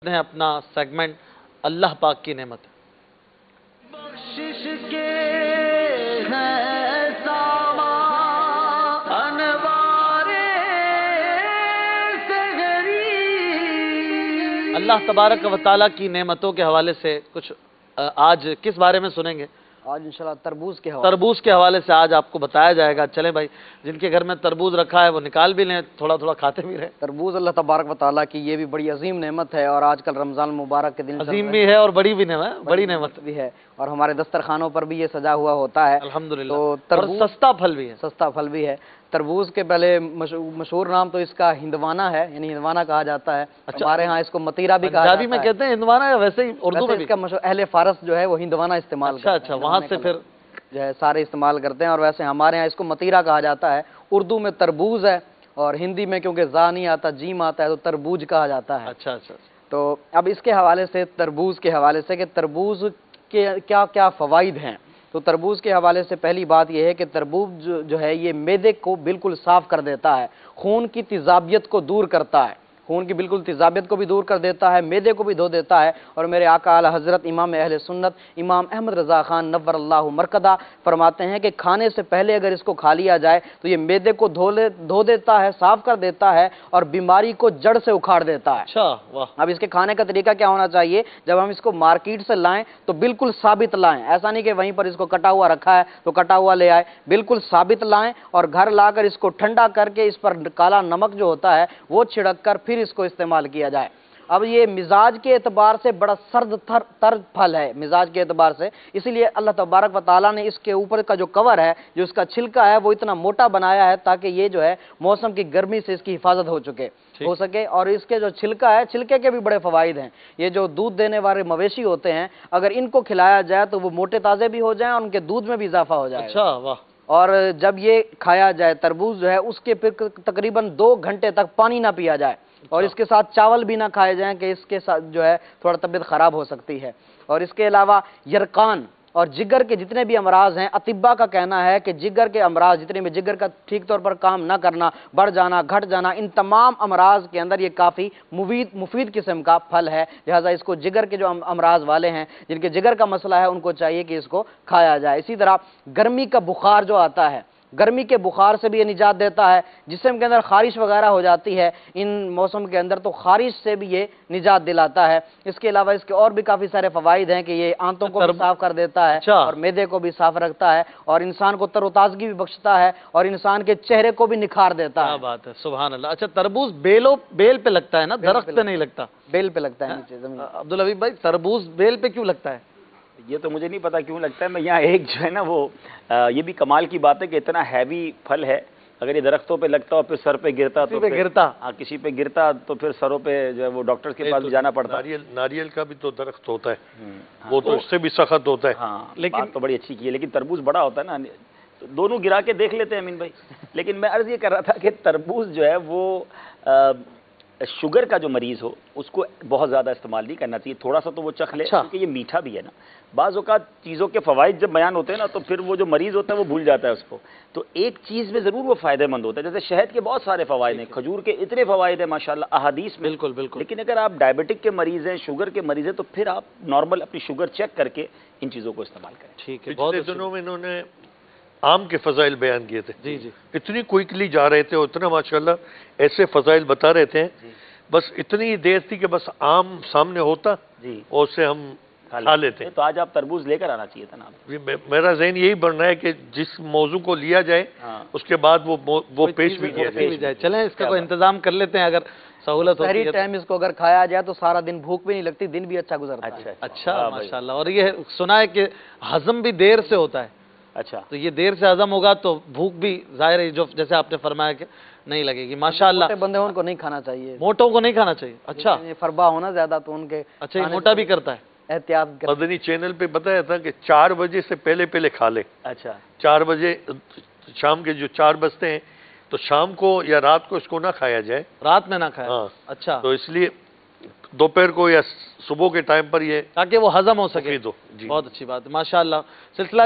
ہیں اپنا سیگمنٹ اللہ پاک کی نعمت بخشش کے ہے ساما انوار سحری۔ اللہ تبارک و تعالیٰ کی نعمتوں کے حوالے سے کچھ آج کس بارے میں سنیں گے؟ آج انشاءاللہ تربوز کے حوالے تربوز کے حوالے سے آج آپ کو بتایا جائے گا۔ چلیں بھائی، جن کے گھر میں تربوز رکھا ہے وہ نکال بھی لیں، تھوڑا تھوڑا کھاتے بھی رہیں۔ تربوز اللہ تبارک و تعالیٰ کی یہ بھی بڑی عظیم نعمت ہے، اور آج کل رمضان المبارک کے دن عظیم بھی ہے اور بڑی بھی نعمت ہے، بڑی نعمت بھی ہے، اور ہمارے دسترخوانوں پر بھی یہ سجا ہوا ہوتا ہے الحمدللہ، تو اور سستا پھل بھی ہے۔ سستا پھل بھی ہے۔ تربوز کے پہلے مشہور نام تو اس کا ہندوانہ ہے، یعنی ہندوانہ کہا جاتا ہے۔ ہمارے ہاں اس کو متیرا بھی کہا جاتا ہے۔ پنجابی میں کہتے ہیں ہندوانہ، یا ویسے ہی اردو میں بھی؟ اس کا اہل فارس جو ہے وہ ہندوانہ استعمال کرتے ہیں۔ اچھا، وہاں سے پھر جو ہے سارے استعمال کرتے ہیں، اور ویسے ہمارے ہاں اس کو متیرا کہا جاتا ہے۔ اردو میں تربوز ہے، اور ہندی میں کیونکہ زا نہیں آتا جیم آتا ہے تو تربوج کہا جاتا ہے۔ اچھا اچھا۔ تو اب اس کے حوالے سے، تربوز کے حوالے سے کہ تربوز کے کیا کیا فوائد ہیں، تو تربوز کے حوالے سے پہلی بات یہ ہے کہ تربوز جو ہے یہ معدے کو بالکل صاف کر دیتا ہے، خون کی تیزابیت کو دور کرتا ہے، خون کی بالکل تیزابیت کو بھی دور کر دیتا ہے، معدے کو بھی دھو دیتا ہے۔ اور میرے آقا اعلی حضرت امام اہل سنت امام احمد رضا خان نور اللہ مرکزہ فرماتے ہیں کہ کھانے سے پہلے اگر اس کو کھا لیا جائے تو یہ معدے کو دھو دیتا ہے، صاف کر دیتا ہے، اور بیماری کو جڑ سے اکھاڑ دیتا ہے۔ اچھا، واہ۔ اب اس کے کھانے کا طریقہ کیا ہونا چاہیے؟ جب ہم اس کو مارکیٹ سے لائیں تو بالکل ثابت لائیں، ایسا نہیں کہ وہیں پر اس کو کٹا ہوا رکھا ہے تو کٹا ہوا لے آئے، بالکل ثابت لائیں، اور گھر لا کر اس کو ٹھنڈا کر کے اس پر کالا نمک جو ہوتا ہے وہ چھڑک کر پھر اس کو استعمال کیا جائے۔ اب یہ مزاج کے اعتبار سے بڑا سرد تر پھل ہے، مزاج کے اعتبار سے، اسی لیے اللہ تبارک و تعالیٰ نے اس کے اوپر کا جو کور ہے، جو اس کا چھلکا ہے، وہ اتنا موٹا بنایا ہے تاکہ یہ جو ہے موسم کی گرمی سے اس کی حفاظت ہو سکے۔ اور اس کے جو چھلکا ہے، چھلکے کے بھی بڑے فوائد ہیں۔ یہ جو دودھ دینے والے مویشی ہوتے ہیں، اگر ان کو کھلایا جائے تو وہ موٹے تازے بھی ہو جائیں اور ان کے دودھ میں بھی اضافہ ہو جائے۔ اچھا، واہ۔ اور جب یہ کھایا جائے تربوز جو ہے، اس کے پھر تقریباً 2 گھنٹے تک پانی نہ پیا جائے، اور اس کے ساتھ چاول بھی نہ کھائے جائیں کہ اس کے ساتھ جو ہے تھوڑا طبیعت خراب ہو سکتی ہے۔ اور اس کے علاوہ یرقان اور جگر کے جتنے بھی امراض ہیں، اطباء کا کہنا ہے کہ جگر کے امراض جتنے بھی، جگر کا ٹھیک طور پر کام نہ کرنا، بڑھ جانا، گھٹ جانا، ان تمام امراض کے اندر یہ کافی مفید قسم کا پھل ہے۔ لہٰذا اس کو جگر کے جو امراض والے ہیں، جن کے جگر کا مسئلہ ہے، ان کو چاہیے کہ اس کو کھایا جائے۔ اسی طرح گرمی کا بخار جو آتا ہے، گرمی کے بخار سے بھی یہ نجات دیتا ہے۔ جسم کے اندر خارش وغیرہ ہو جاتی ہے ان موسم کے اندر، تو خارش سے بھی یہ نجات دلاتا ہے۔ اس کے علاوہ اس کے اور بھی کافی سارے فوائد ہیں کہ یہ آنتوں کو بھی صاف کر دیتا ہے، اور معدے کو بھی صاف رکھتا ہے، اور انسان کو تر و تازگی بھی بخشتا ہے، اور انسان کے چہرے کو بھی نکھار دیتا ہے۔ کیا بات ہے، سبحان اللہ۔ اچھا، تربوز بیل پہ لگتا ہے نا، درخت پہ نہیں لگتا؟ بیل پہ لگتا ہے نیچے زمین۔ عبدالحبیب بھائی، تربوز بیل پہ کیوں لگتا ہے؟ یہ تو مجھے نہیں پتا کیوں لگتا ہے۔ میں یہاں ایک جو ہے نا وہ یہ بھی کمال کی بات ہے کہ اتنا ہیوی پھل ہے، اگر یہ درختوں پہ لگتا اور پھر سر پہ گرتا تو کسی پہ گرتا تو پھر سروں پہ جو ہے وہ ڈاکٹر کے پاس بھی جانا پڑتا۔ ناریل کا بھی تو درخت ہوتا ہے، وہ تو اس سے بھی سخت ہوتا ہے۔ ہاں، لیکن تو بڑی اچھی کی ہے، لیکن تربوز بڑا ہوتا ہے نا، دونوں گرا کے دیکھ لیتے ہیں امین بھائی۔ لیکن میں عرض یہ کر رہا تھا کہ تربوز جو ہے وہ شوگر کا جو مریض ہو اس کو بہت زیادہ استعمال نہیں کرنا چاہیے، تھوڑا سا تو وہ چکھ لے، کیونکہ یہ میٹھا بھی ہے نا۔ بعض اوقات چیزوں کے فوائد جب بیان ہوتے ہیں نا تو پھر وہ جو مریض ہوتا ہے وہ بھول جاتا ہے اس کو، تو ایک چیز میں ضرور وہ فائدہ مند ہوتا ہے۔ جیسے شہد کے بہت سارے فوائد ہیں، کھجور کے اتنے فوائد ہیں ماشاءاللہ احادیث میں، بالکل بالکل۔ لیکن اگر آپ ڈائبٹک کے مریض ہیں، شوگر کے مریض ہیں، تو پھر آپ نارمل اپنی شوگر چیک کر کے ان چیزوں کو استعمال کریں۔ ٹھیک ہے، پچھلے دنوں میں انہوں نے آم کے فضائل بیان کیے تھے، جی جی، اتنی کوئکلی جا رہے تھے، اتنا ماشاءاللہ ایسے فضائل بتا رہے تھے، بس اتنی دیر تھی کہ بس آم سامنے ہوتا اور اسے ہم کھا لیتے ہیں۔ تو آج آپ تربوز لے کر آنا چاہیے تھا نا۔ میرا ذہن یہی بن رہا ہے کہ جس موضوع کو لیا جائے اس کے بعد وہ پیش بھی کیا جائے۔ چلیں اس کا کوئی انتظام کر لیتے ہیں اگر سہولت ہوتی ہے۔ ٹائم اس کو اگر کھایا جائے تو سارا دن بھوک بھی نہیں لگتی، دن بھی اچھا گزرتا ہے۔ اچھا، ماشاءاللہ۔ اور یہ سنا ہے کہ ہضم بھی دیر سے ہوتا ہے۔ اچھا، تو یہ دیر سے ہضم ہوگا تو بھوک بھی ظاہر ہے، جو جیسے آپ نے فرمایا کہ نہیں لگے گی۔ ماشاءاللہ، موٹے بندے ان کو نہیں کھانا چاہیے، موٹوں کو نہیں کھانا چاہیے۔ اچھا، فربا ہونا زیادہ تو ان کے اچھا، یہ موٹا بھی کرتا ہے۔ احتیاط مدنی چینل پہ بتایا تھا کہ 4 بجے سے پہلے کھا لے۔ اچھا، 4 بجے شام کے جو 4 بجتے ہیں تو شام کو یا رات کو اس کو نہ کھایا جائے، رات میں نہ کھائے۔ اچھا، تو اس لیے دوپہر کو یا صبح کے ٹائم پر یہ تاکہ وہ ہضم ہو سکے۔ مفید ہو۔ بہت اچھی بات ہے، ماشاءاللہ۔ سلسلہ